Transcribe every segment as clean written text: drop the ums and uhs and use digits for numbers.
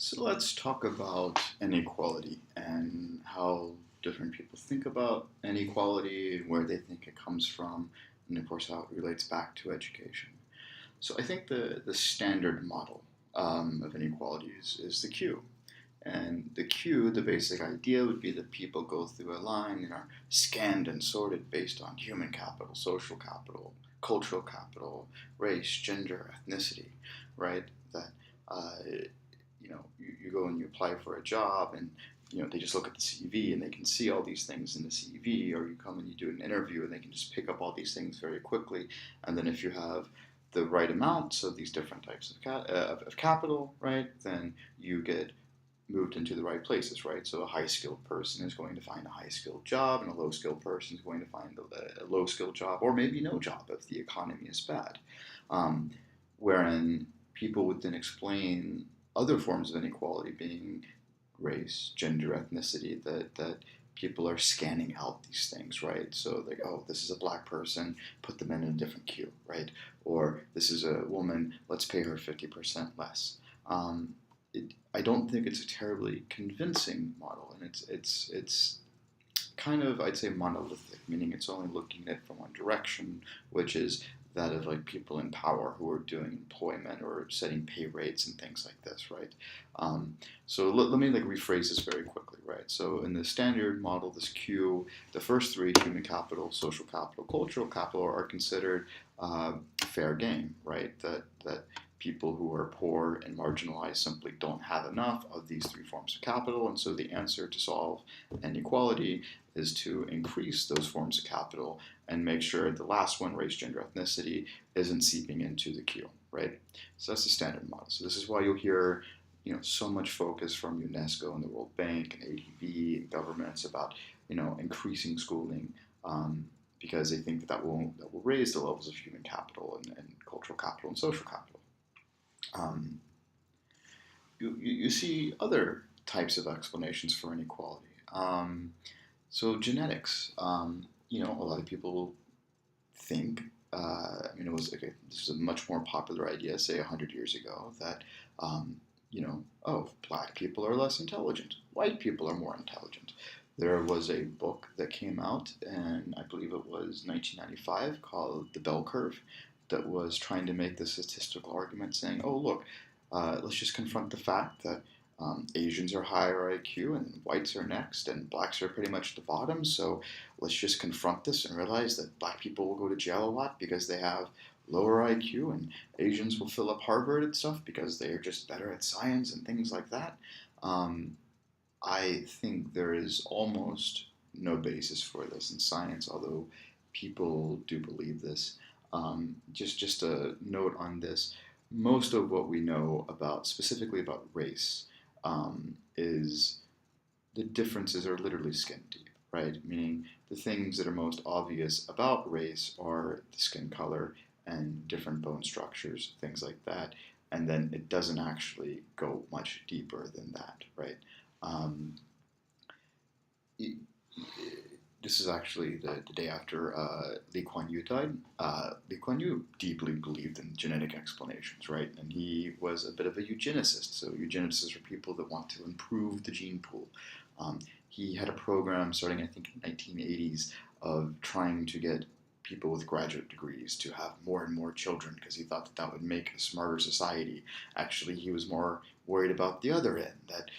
So let's talk about inequality and how different people think about inequality and where they think it comes from, and of course how it relates back to education. So I think the standard model of inequality is the queue. And the queue, the basic idea would be that people go through a line and are scanned and sorted based on human capital, social capital, cultural capital, race, gender, ethnicity, right? That uh, you go and you apply for a job and they just look at the CV and they can see all these things in the CV, or you come and you do an interview and they can just pick up all these things very quickly. And then if you have the right amounts of these different types of capital, right, then you get moved into the right places, right? So a high skilled person is going to find a high skilled job, and a low skilled person is going to find a low skilled job, or maybe no job if the economy is bad. Um, Wherein people would then explain other forms of inequality being race, gender, ethnicity, that people are scanning out these things, right? So like, oh, this is a black person, put them in a different queue, right? Or this is a woman, let's pay her 50% less. I don't think it's a terribly convincing model, and it's kind of, I'd say, monolithic, meaning it's only looking at it from one direction, which is that of like people in power who are doing employment or setting pay rates and things like this, right? So let me like rephrase this very quickly, right? So in the standard model, this Q, the first three, human capital, social capital, cultural capital, are considered fair game, right? That people who are poor and marginalized simply don't have enough of these three forms of capital, and so the answer to solve inequality is to increase those forms of capital and make sure the last one, race, gender, ethnicity, isn't seeping into the queue, right? So that's the standard model. So this is why you'll hear so much focus from UNESCO and the World Bank and ADB and governments about increasing schooling, because they think that will raise the levels of human capital and cultural capital and social capital. Um, you see other types of explanations for inequality. So genetics, a lot of people think, it was okay. This was a much more popular idea, say 100 years ago, that oh, black people are less intelligent, white people are more intelligent. There was a book that came out, and I believe it was 1995, called The Bell Curve, that was trying to make the statistical argument saying, oh, look, let's just confront the fact that Asians are higher IQ and whites are next and blacks are pretty much the bottom. So let's just confront this and realize that black people will go to jail a lot because they have lower IQ, and Asians will fill up Harvard and stuff because they are just better at science and things like that. Um, I think there is almost no basis for this in science, although people do believe this. Just a note on this: most of what we know about, specifically about race, is the differences are literally skin deep, right? Meaning the things that are most obvious about race are the skin color and different bone structures, things like that. And then it doesn't actually go much deeper than that, right? Um, this is actually the day after Lee Kuan Yew died. Lee Kuan Yew deeply believed in genetic explanations, right? And he was a bit of a eugenicist. So eugenicists are people that want to improve the gene pool. He had a program starting, I think, in the 1980s of trying to get people with graduate degrees to have more and more children because he thought that would make a smarter society. Actually, he was more worried about the other end, that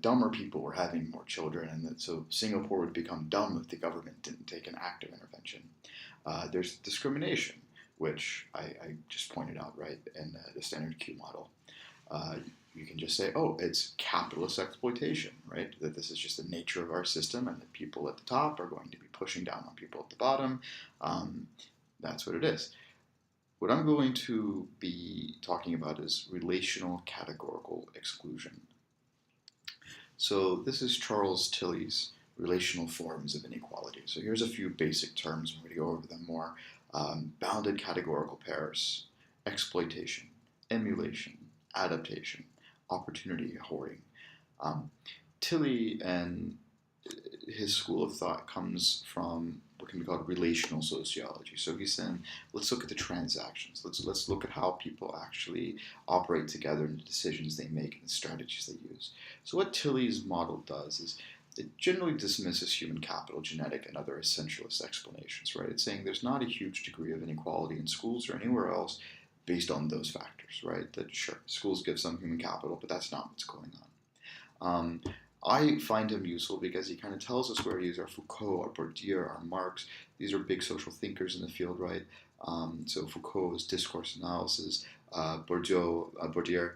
dumber people were having more children, and that so Singapore would become dumb if the government didn't take an active intervention. There's discrimination, which I just pointed out, right, in the standard Q model. Uh, you can just say, oh, it's capitalist exploitation, right? That this is just the nature of our system, and that people at the top are going to be pushing down on people at the bottom. That's what it is. What I'm going to be talking about is relational categorical exclusion. So this is Charles Tilley's relational forms of inequality. So here's a few basic terms. I'm going to go over them more. Bounded categorical pairs, exploitation, emulation, adaptation, opportunity hoarding. Um, Tilley and his school of thought comes from what can be called relational sociology. So he's saying, let's look at the transactions. Let's look at how people actually operate together and the decisions they make and the strategies they use. So what Tilley's model does is it generally dismisses human capital, genetic, and other essentialist explanations, right? It's saying there's not a huge degree of inequality in schools or anywhere else based on those factors, right? That sure, schools give some human capital, but that's not what's going on. I find him useful because he kind of tells us where he is. Our Foucault, our Bourdieu, our Marx. These are big social thinkers in the field, right? So Foucault is discourse analysis. Bourdieu,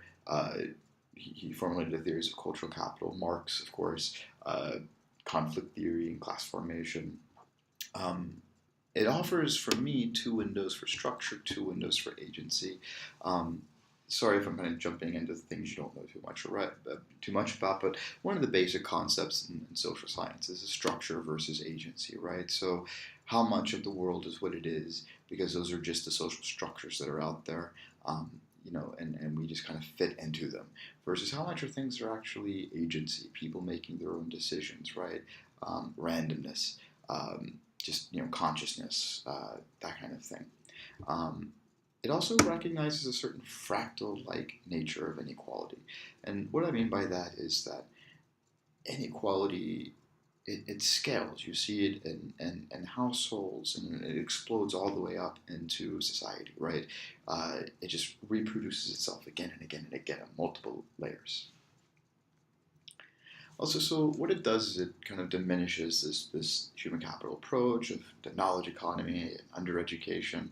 he formulated the theories of cultural capital. Marx, of course, conflict theory and class formation. It offers, for me, two windows for structure, two windows for agency. Sorry if I'm kind of jumping into things you don't know too much about, but one of the basic concepts in social sciences is structure versus agency, right? So how much of the world is what it is, because those are just the social structures that are out there, and we just kind of fit into them, versus how much of things are actually agency, people making their own decisions, right? Randomness, consciousness, that kind of thing. It also recognizes a certain fractal-like nature of inequality. And what I mean by that is that inequality, it scales. You see it in households, and it explodes all the way up into society, right? It just reproduces itself again and again and again on multiple layers. Also, so what it does is it kind of diminishes this human capital approach of the knowledge economy and undereducation.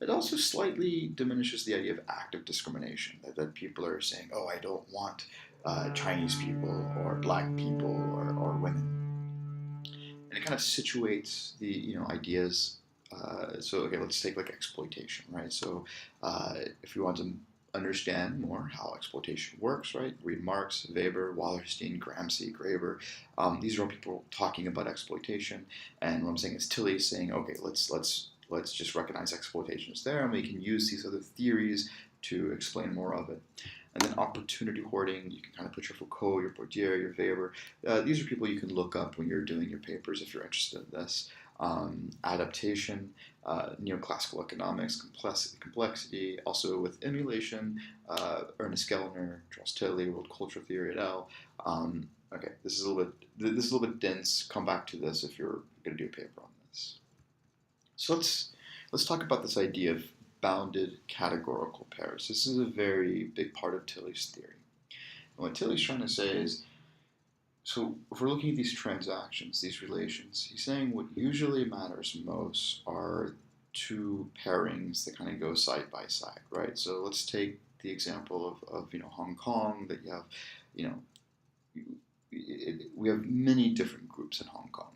It also slightly diminishes the idea of active discrimination, that people are saying, oh, I don't want Chinese people or black people or women. And it kind of situates the ideas. Let's take like exploitation, right? So if we want to understand more how exploitation works, right? Read Marx, Weber, Wallerstein, Gramsci, Graeber. These are all people talking about exploitation. And what I'm saying is Tilley is saying, okay, let's just recognize exploitation is there, and we can use these other theories to explain more of it. And then opportunity hoarding, you can kind of put your Foucault, your Bourdieu, your Weber. These are people you can look up when you're doing your papers if you're interested in this. Adaptation, neoclassical economics, complexity, also with emulation, Ernest Gellner, Charles Tilley, world culture theory et al. Okay, this is a little bit dense. Come back to this if you're going to do a paper on this. So let's talk about this idea of bounded categorical pairs. This is a very big part of Tilley's theory. And what Tilley's trying to say is, so if we're looking at these transactions, these relations, he's saying what usually matters most are two pairings that kind of go side by side, right? So let's take the example of Hong Kong, that you have, we have many different groups in Hong Kong,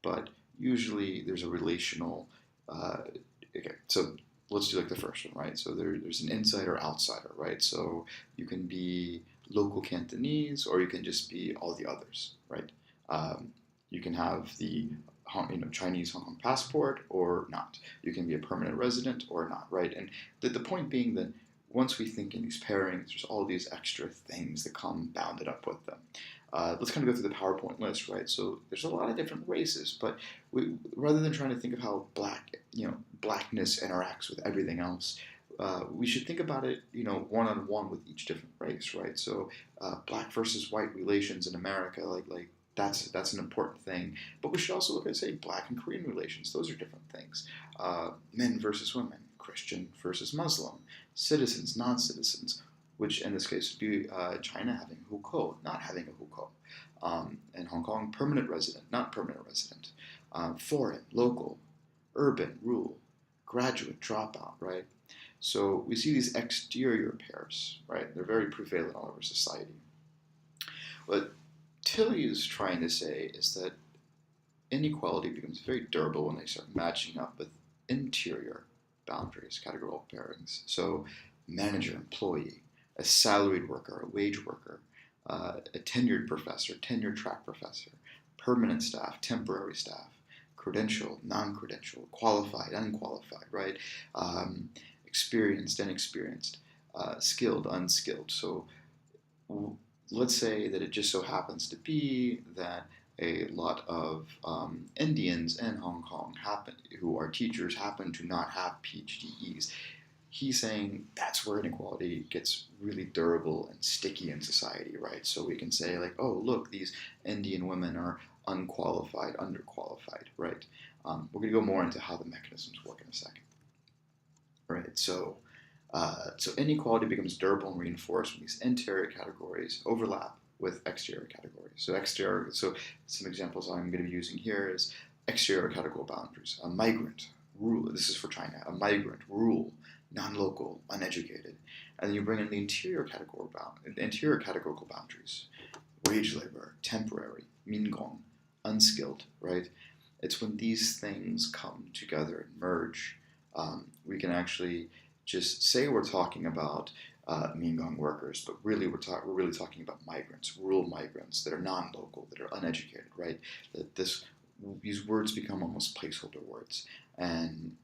but usually there's a relational. Okay, so let's do like the first one, right? So there's an insider outsider, right? So you can be local Cantonese, or you can just be all the others, right? You can have the Chinese Hong Kong passport or not. You can be a permanent resident or not, right? And the point being that once we think in these pairings, there's all these extra things that come bounded up with them. Let's kind of go through the PowerPoint list, right? So there's a lot of different races, but rather than trying to think of how blackness interacts with everything else, we should think about it, one-on-one with each different race, right? So black versus white relations in America, like that's an important thing. But we should also look at, say, black and Korean relations. Those are different things. Men versus women, Christian versus Muslim, citizens, non-citizens, which in this case would be China having a hukou, not having a hukou. And Hong Kong, permanent resident, not permanent resident. Foreign, local, urban, rural, graduate, dropout, right? So we see these exterior pairs, right? They're very prevalent all over society. What Tilley is trying to say is that inequality becomes very durable when they start matching up with interior boundaries, categorical pairings. So manager, employee, a salaried worker, a wage worker, a tenured professor, tenure track professor, permanent staff, temporary staff, credentialed, non-credentialed, qualified, unqualified, right? Experienced, inexperienced, skilled, unskilled. So let's say that it just so happens to be that a lot of Indians in Hong Kong who are teachers happen to not have PhDs. He's saying that's where inequality gets really durable and sticky in society, right? So we can say like, oh, look, these Indian women are unqualified, underqualified, right? We're going to go more into how the mechanisms work in a second, right? So inequality becomes durable and reinforced when these interior categories overlap with exterior categories. So some examples I'm going to be using here is exterior categorical boundaries. A migrant, rural, this is for China, a migrant, rural, non-local, uneducated. And then you bring in the interior categorical boundaries. Wage labor, temporary, mingong, unskilled, right? It's when these things come together and merge, we can actually just say we're talking about Mingong workers, but really we're really talking about migrants, rural migrants that are non-local, that are uneducated, right? That these words become almost placeholder words, and